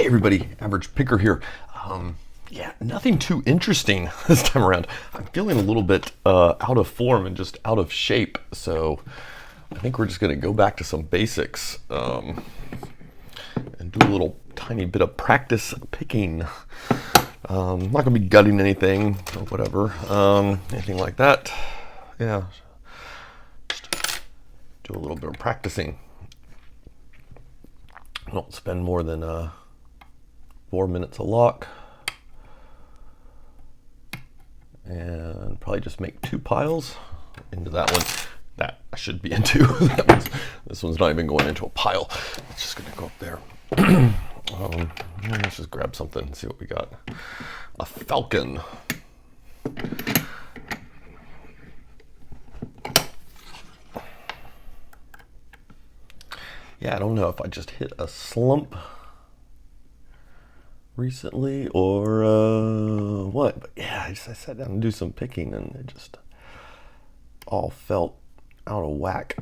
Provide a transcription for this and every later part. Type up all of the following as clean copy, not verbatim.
Hey everybody, Average Picker here. Yeah, nothing too interesting this time around. I'm feeling a little bit out of form and just out of shape, so I think we're just going to go back to some basics and do a little tiny bit of practice picking. I'm not going to be gutting anything or whatever, anything like that. Yeah, just do a little bit of practicing. Don't spend more than 4 minutes a lock, and probably just make 2 piles into that one that I should be into. This one's not even going into a pile. It's just going to go up there. Let's just grab something and see what we got. A falcon. Yeah, I don't know if I just hit a slump recently or what, but yeah, I sat down and do some picking and it just all felt out of whack.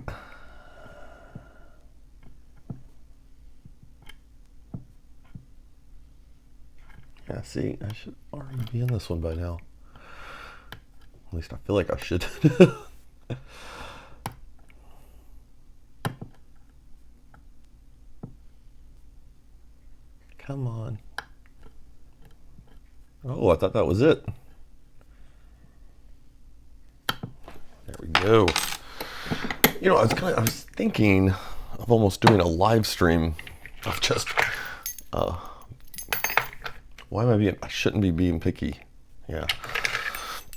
Yeah, see, I should already be in this one by now. At least I feel like I should. Come on. Oh, I thought that was it. There we go. You know, I was thinking of almost doing a live stream of just why am I shouldn't be being picky. Yeah.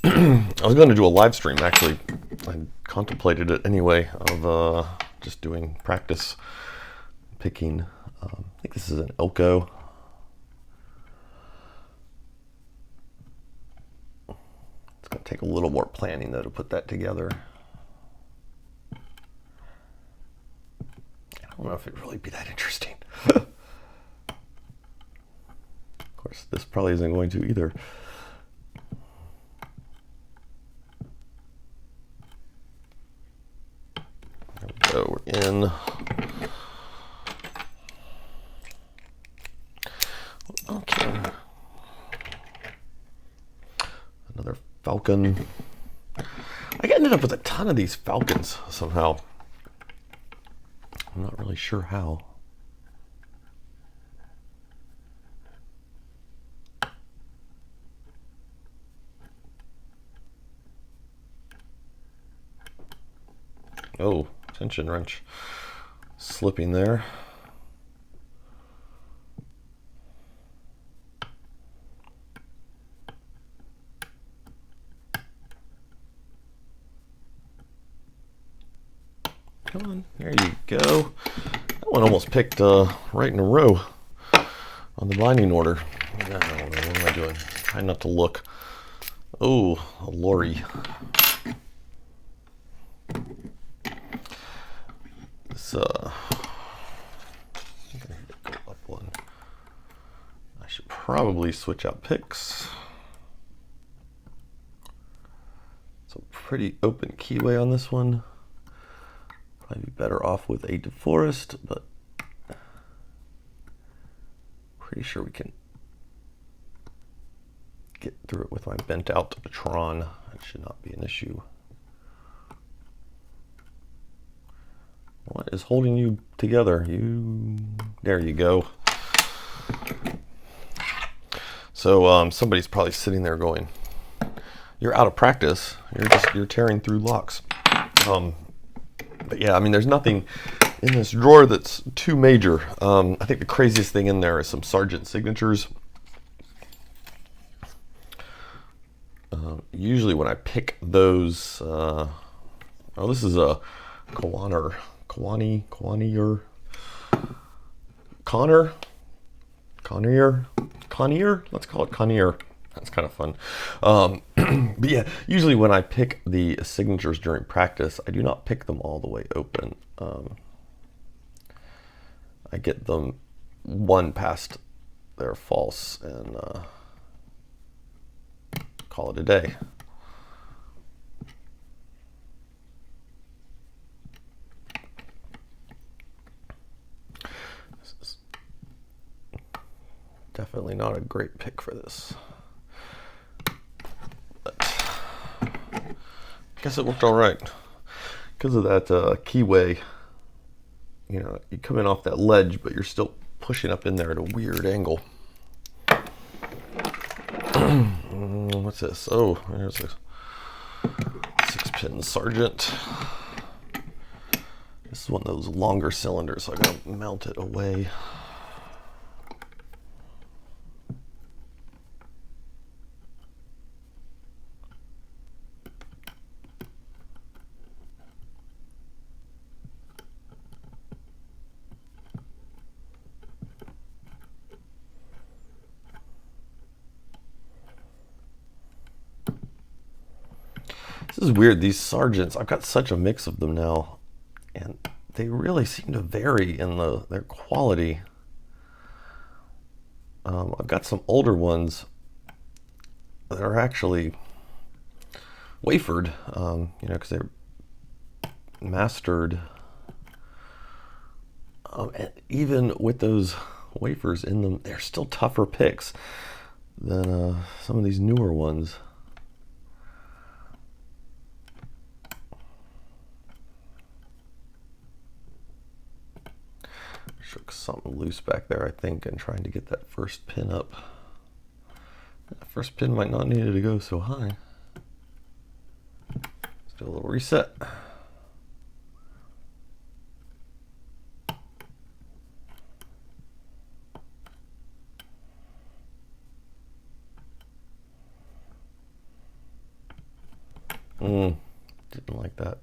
I was going to do a live stream actually. I contemplated it anyway of just doing practice picking. I think this is an Elko. It's going to take a little more planning though to put that together. I don't know if it'd really be that interesting. Of course, this probably isn't going to either. There we go, we're in. Okay. Another falcon. I ended up with a ton of these falcons somehow. I'm not really sure how. Oh, tension wrench slipping there. Come on, there you go. That one almost picked right in a row on the binding order. No, what am I doing? Try not to look. Oh, a lorry. This I'm gonna go up one. I should probably switch out picks. It's a pretty open keyway on this one. Probably be better off with a DeForest, but pretty sure we can get through it with my bent out Tron. That should not be an issue. What is holding you together? There you go. So somebody's probably sitting there going, "You're out of practice. You're tearing through locks." But yeah, I mean, there's nothing in this drawer that's too major. I think the craziest thing in there is some Sargent signatures. Usually when I pick those, this is a Connor, let's call it Connier. That's kind of fun. But yeah, usually when I pick the signatures during practice, I do not pick them all the way open. I get them one past their false and call it a day. Definitely not a great pick for this. But I guess it worked all right. Because of that keyway, you know, you come in off that ledge, but you're still pushing up in there at a weird angle. What's this? Oh, there's a 6-pin Sergeant. This is one of those longer cylinders, so I gotta mount it away. This is weird. These Sergeants, I've got such a mix of them now, and they really seem to vary in their quality. I've got some older ones that are actually wafered, you know, because they're mastered. And even with those wafers in them, they're still tougher picks than some of these newer ones. Shook something loose back there, I think, and trying to get that first pin up. That first pin might not need it to go so high. Let's do a little reset. Didn't like that.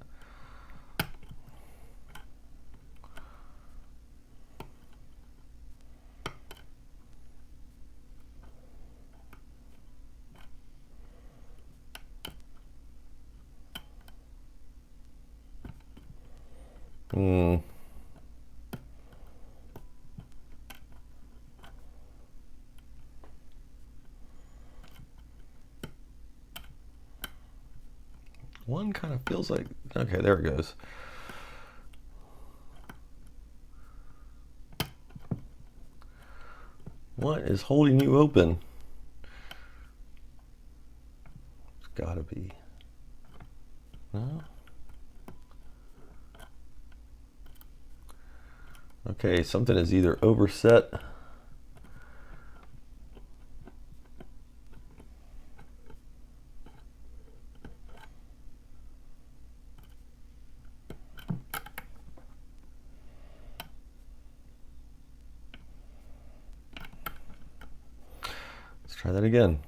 One kind of feels like, okay, there it goes. What is holding you open? It's gotta be, no? Okay, something is either overset. Let's try that again.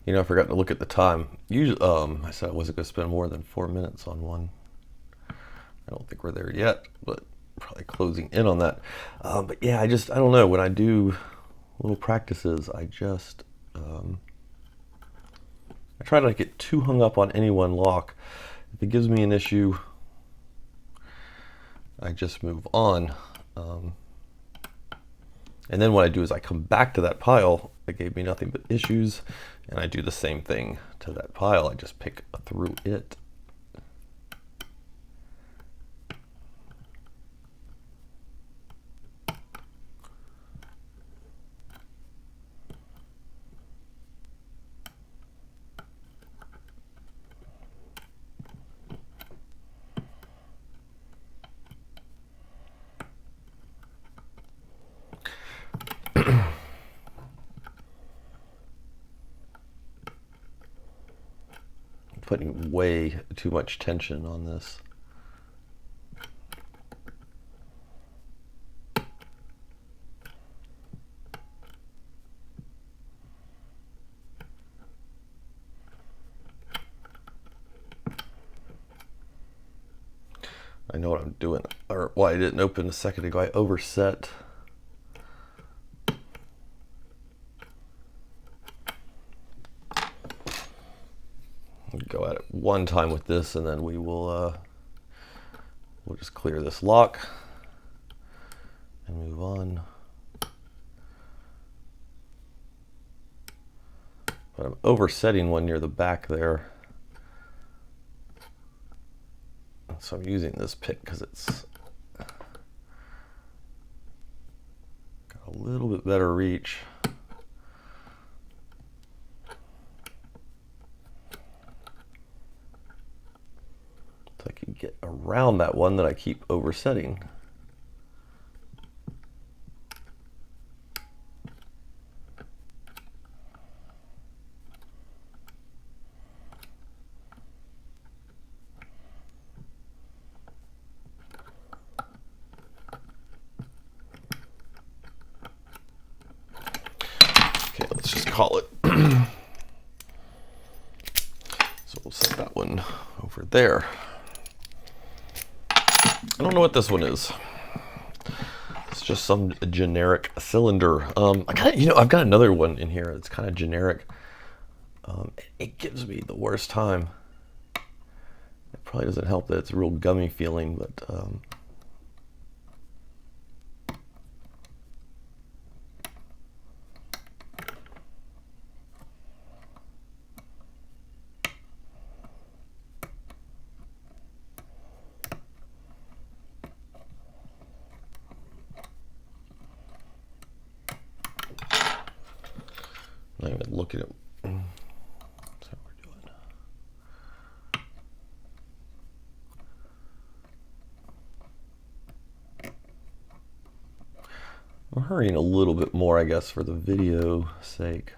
You know, I forgot to look at the time. Usually, I said I wasn't going to spend more than 4 minutes on one. I don't think we're there yet, but probably closing in on that. But yeah, I don't know. When I do little practices, I try not to get too hung up on any one lock. If it gives me an issue, I just move on. And then what I do is I come back to that pile that gave me nothing but issues, and I do the same thing to that pile. I just pick through it. Putting way too much tension on this. I know what I'm doing, or why I didn't open a second ago. I overset. Go at it one time with this, and then we'll just clear this lock and move on. but I'm oversetting one near the back there. So I'm using this pick because it's got a little bit better reach. So I can get around that one that I keep oversetting. Okay, let's just call it. So we'll set that one over there. I don't know what this one is. It's just some generic cylinder. I've got another one in here that's kind of generic. It gives me the worst time. It probably doesn't help that it's a real gummy feeling, but not even looking at that's what we're doing. I'm hurrying a little bit more, I guess, for the video sake.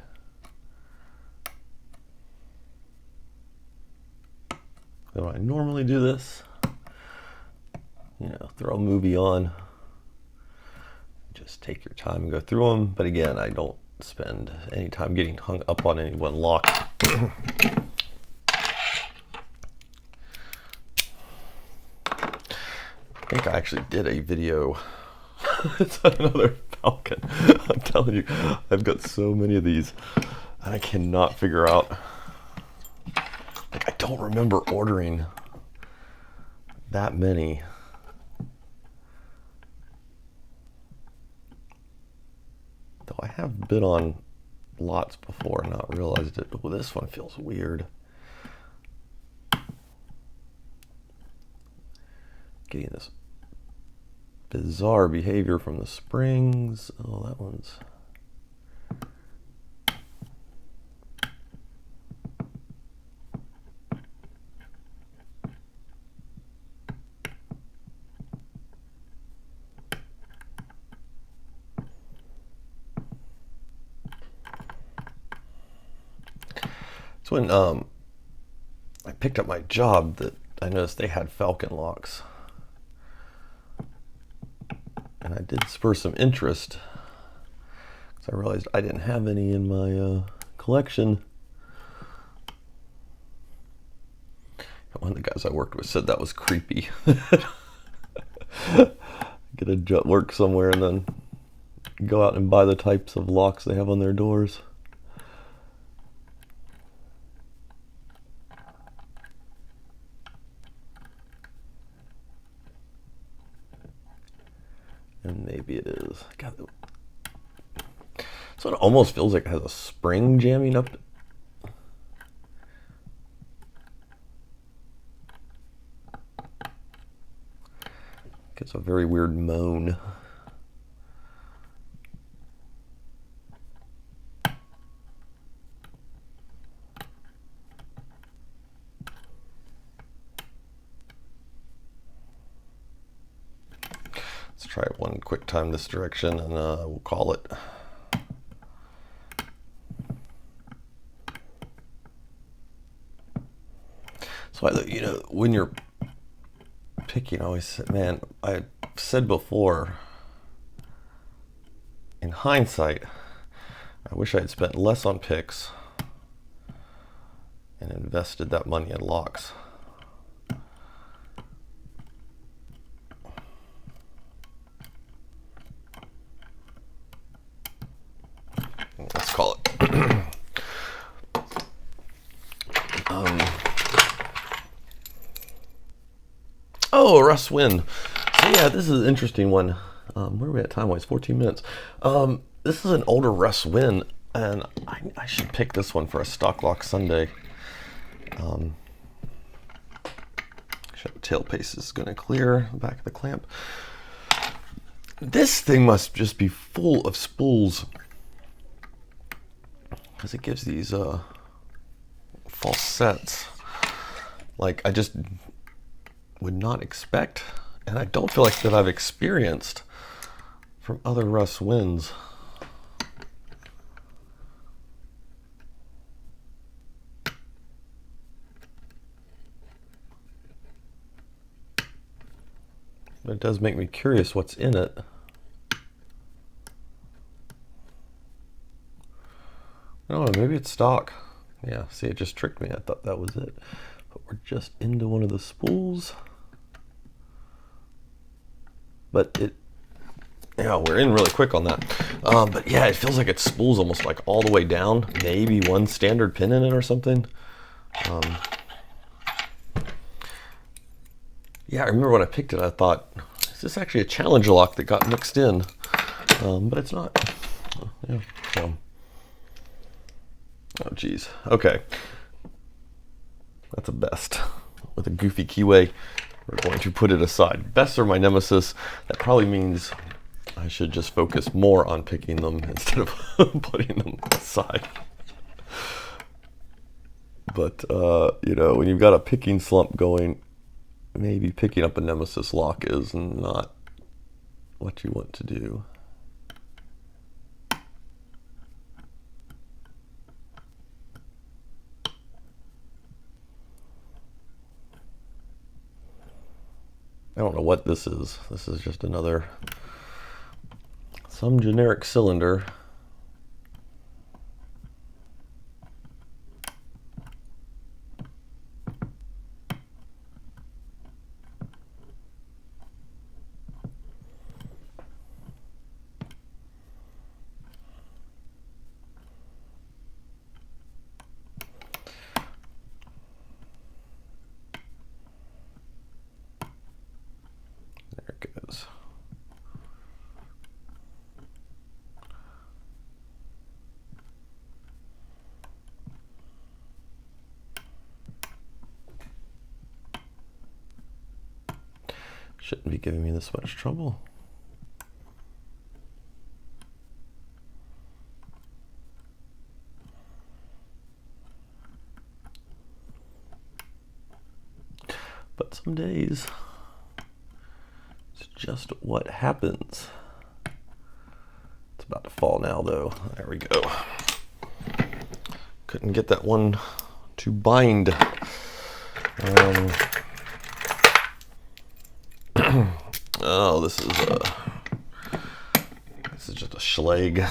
When I normally do this, throw a movie on, just take your time and go through them. But again, I don't spend any time getting hung up on any one lock. I think I actually did a video. It's another Falcon. I'm telling you, I've got so many of these and I cannot figure out. Like, I don't remember ordering that many. Though I have bid on lots before and not realized it. Oh, this one feels weird. Getting this bizarre behavior from the springs. Oh, that one's... It's when I picked up my job that I noticed they had Falcon locks. And I did spur some interest because I realized I didn't have any in my collection. One of the guys I worked with said that was creepy. Get a work somewhere and then go out and buy the types of locks they have on their doors. And maybe it is. God, so it almost feels like it has a spring jamming up. It's a very weird moan. Let's try it one quick time this direction and we'll call it. So when you're picking, I always said, man, I said before, in hindsight, I wish I had spent less on picks and invested that money in locks. Let's call it. Oh, Russ Wynn. So yeah, this is an interesting one. Where are we at time-wise? 14 minutes. This is an older Russ Wynn. And I should pick this one for a stock lock Sunday. Tail pace is going to clear the back of the clamp. This thing must just be full of spools, because it gives these false sets like I just would not expect, and I don't feel like that I've experienced from other Russ wins. But it does make me curious what's in it. Oh, maybe it's stock. Yeah, see, it just tricked me. I thought that was it. But we're just into one of the spools. But it, yeah, we're in really quick on that. But yeah, it feels like it spools almost like all the way down. Maybe one standard pin in it or something. Yeah, I remember when I picked it, I thought, is this actually a challenge lock that got mixed in? But it's not. Yeah, so. Oh, geez. Okay. That's a best. With a goofy keyway, we're going to put it aside. Bests are my nemesis. That probably means I should just focus more on picking them instead of putting them aside. But, you know, when you've got a picking slump going, maybe picking up a nemesis lock is not what you want to do. I don't know what this is. This is just some generic cylinder. There it goes. Shouldn't be giving me this much trouble. But some days, it's just what happens. It's about to fall now, though. There we go. Couldn't get that one to bind. Oh, this is just a schlag.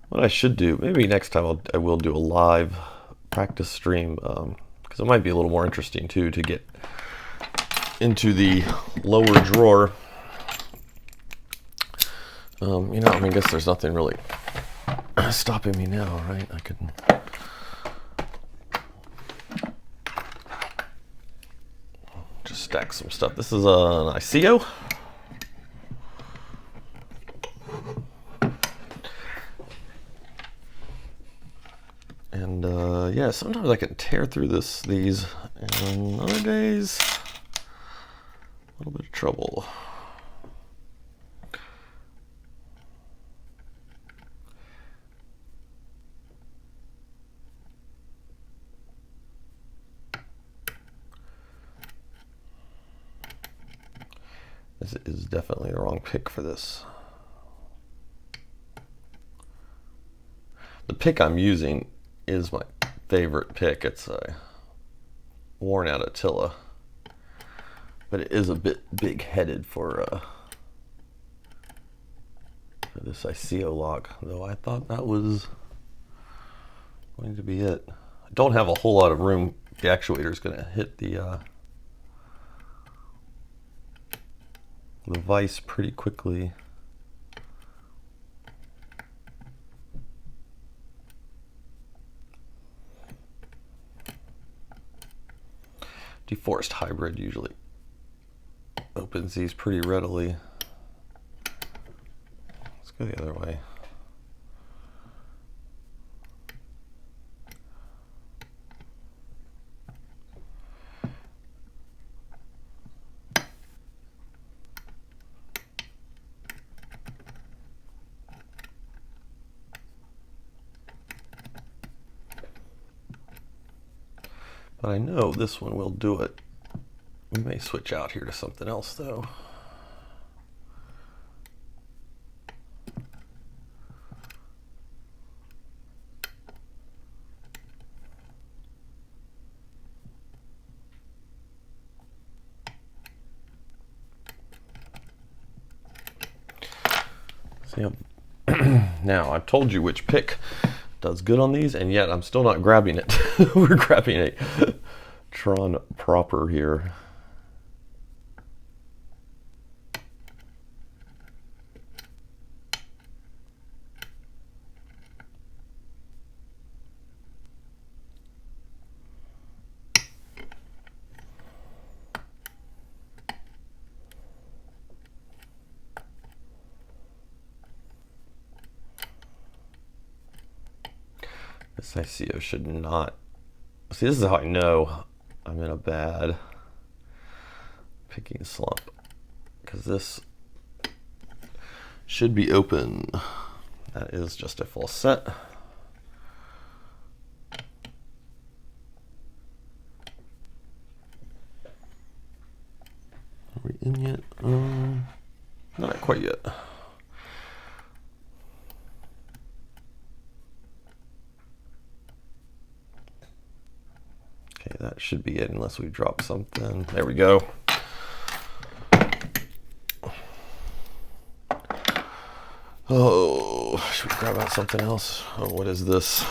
What I should do, maybe next time I will do a live practice stream, because it might be a little more interesting too to get into the lower drawer. You know, I mean, I guess there's nothing really stopping me now, right? I can just stack some stuff. This is an ICO. And yeah, sometimes I can tear through these, and other days, a little bit of trouble. This is definitely the wrong pick for this. The pick I'm using is my favorite pick. It's a worn out Attila, but it is a bit big headed for this ICO lock, though I thought that was going to be it. I don't have a whole lot of room. The actuator is going to hit the vise pretty quickly. Deforest hybrid usually opens these pretty readily. Let's go the other way. But I know this one will do it. We may switch out here to something else though. See, now I've told you which pick does good on these, and yet I'm still not grabbing it. We're grabbing a Tron proper here. This ICO should not. See, this is how I know I'm in a bad picking slump, because this should be open. That is just a full set. Are we in yet? Not quite yet. Okay, that should be it unless we drop something. There we go. Oh, should we grab out something else? Oh, what is this?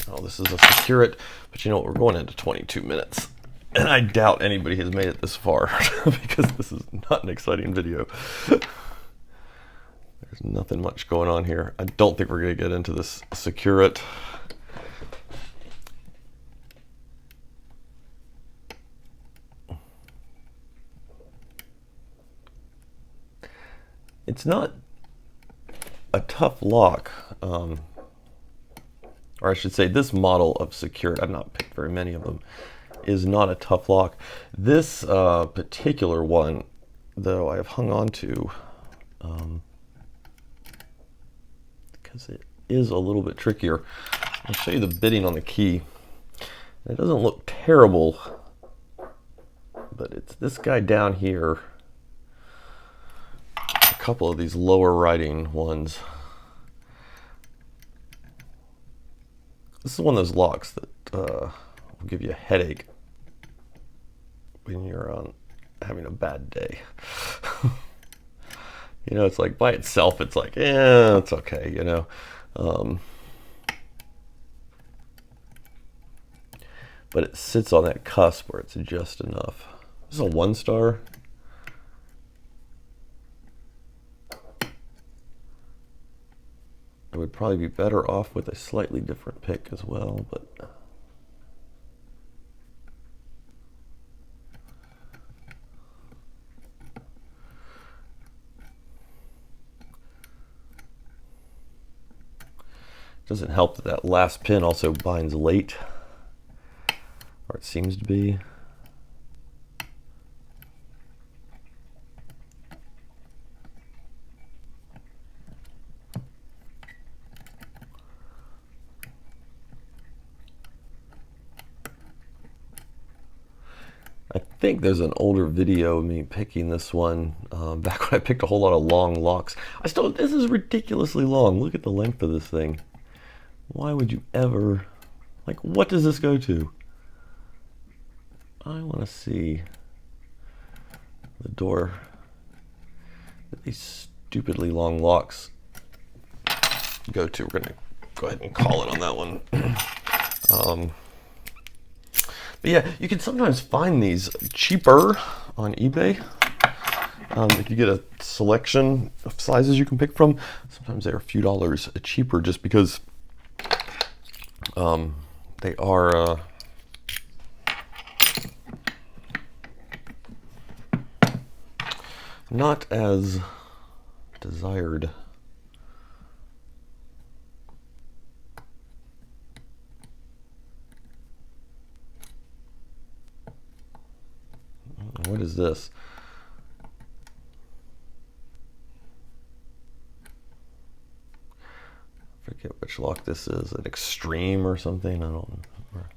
Oh, this is a secure it, but you know what? We're going into 22 minutes. And I doubt anybody has made it this far because this is not an exciting video. There's nothing much going on here. I don't think we're going to get into this secure it. It's not a tough lock, or I should say this model of secured, I've not picked very many of them, is not a tough lock. This particular one, though, I have hung on to because it is a little bit trickier. I'll show you the bitting on the key. It doesn't look terrible, but it's this guy down here. Couple of these lower writing ones. This is one of those locks that will give you a headache when you're having a bad day. You know, it's like by itself, it's like, yeah, it's okay, you know. But it sits on that cusp where it's just enough. This is a 1-star. I would probably be better off with a slightly different pick as well, but it doesn't help that that last pin also binds late, or it seems to be. I think there's an older video of me picking this one back when I picked a whole lot of long locks. This is ridiculously long. Look at the length of this thing. Why would you ever, like, what does this go to? I want to see the door that these stupidly long locks go to. We're going to go ahead and call it on that one. But yeah, you can sometimes find these cheaper on eBay. If you get a selection of sizes you can pick from, sometimes they're a few dollars cheaper just because they are not as desired. What is this? I forget which lock this is. An extreme or something? I don't remember.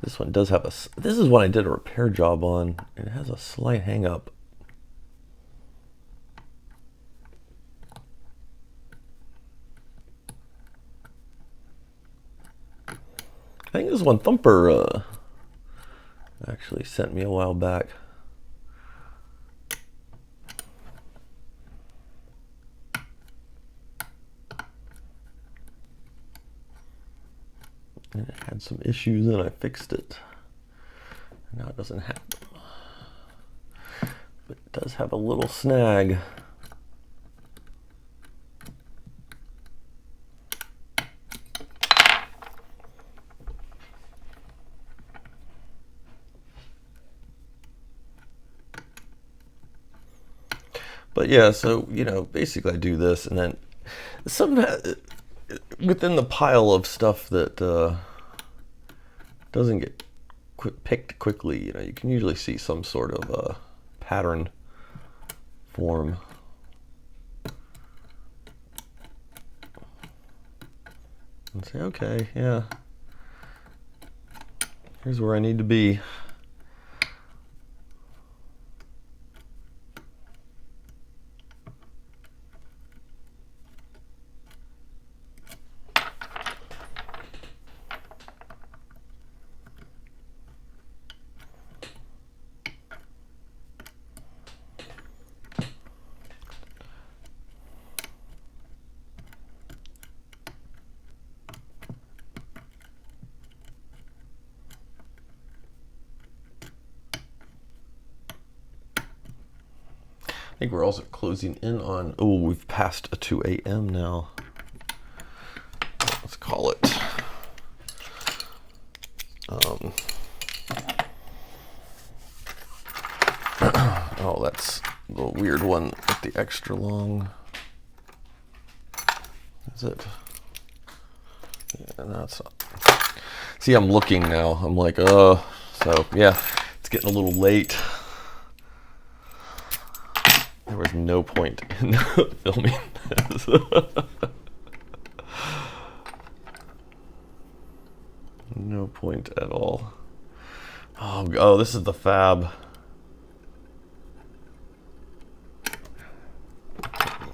This one does have a... This is what I did a repair job on. It has a slight hang up. I think this one Thumper actually sent me a while back. And it had some issues and I fixed it. Now it doesn't have them. But it does have a little snag. But yeah, so, you know, basically I do this, and then within the pile of stuff that doesn't get picked quickly, you know, you can usually see some sort of pattern form. And say, okay, yeah, here's where I need to be. I think we're also closing in on, oh, we've passed 2 a.m. now. Let's call it. Oh, that's the weird one with the extra long. Is it? Yeah, no, it's not. See, I'm looking now. I'm like, so yeah, it's getting a little late. There was no point in filming this. No point at all. Oh, this is the fab.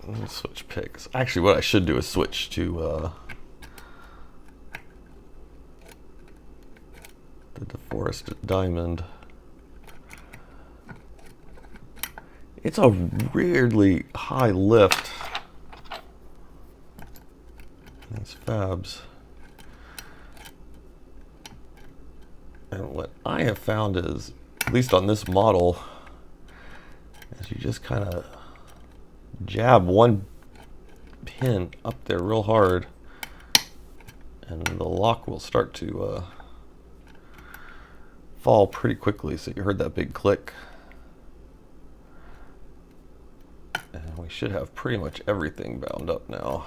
Let me switch picks. Actually, what I should do is switch to the DeForest Diamond. It's a weirdly high lift. These fabs. And what I have found is, at least on this model, is you just kind of jab one pin up there real hard, and the lock will start to fall pretty quickly. So you heard that big click. And we should have pretty much everything bound up now.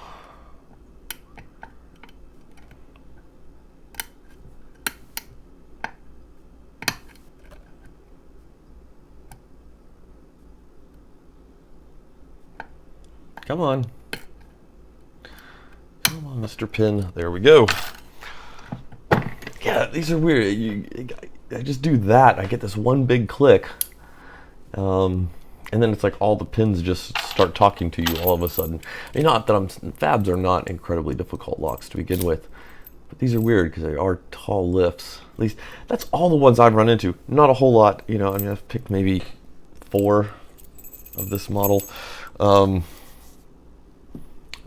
Come on. Come on, Mr. Pin. There we go. Yeah, these are weird. I just do that. I get this one big click. And then it's like all the pins just start talking to you all of a sudden. I mean, not that fabs are not incredibly difficult locks to begin with. But these are weird because they are tall lifts. At least that's all the ones I've run into. Not a whole lot. You know, I mean, I've picked maybe 4 of this model. And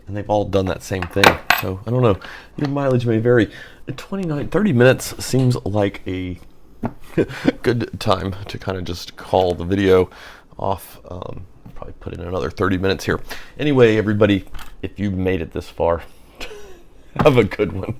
they've all done that same thing. So I don't know. Your mileage may vary. 30 minutes seems like a good time to kind of just call the video off. Probably put in another 30 minutes here. Anyway, everybody, if you've made it this far, Have a good one.